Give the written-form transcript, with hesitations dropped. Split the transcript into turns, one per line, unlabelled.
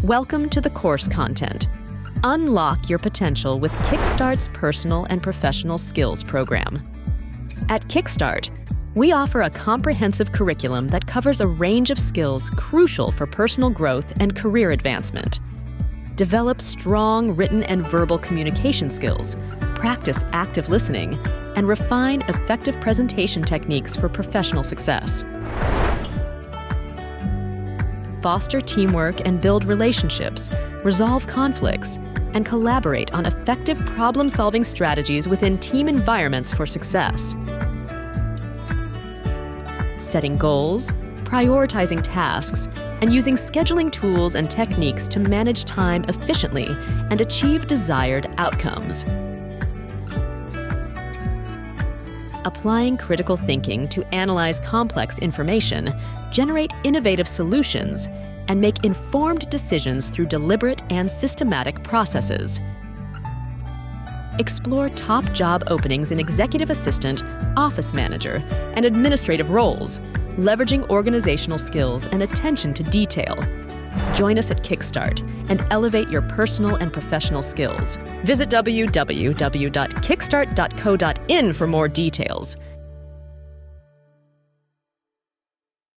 Welcome to the course content. Unlock your potential with Kickstart's Personal and Professional Skills program. At Kickstart, we offer a comprehensive curriculum that covers a range of skills crucial for personal growth and career advancement. Develop strong written and verbal communication skills, practice active listening, and refine effective presentation techniques for professional success. Foster teamwork and build relationships, resolve conflicts, and collaborate on effective problem-solving strategies within team environments for success. Setting goals, prioritizing tasks, and using scheduling tools and techniques to manage time efficiently and achieve desired outcomes. Applying critical thinking to analyze complex information, generate innovative solutions, and make informed decisions through deliberate and systematic processes. Explore top job openings in executive assistant, office manager, and administrative roles, leveraging organizational skills and attention to detail. Join us at Kickstart and elevate your personal and professional skills. Visit www.kickstart.co.in for more details.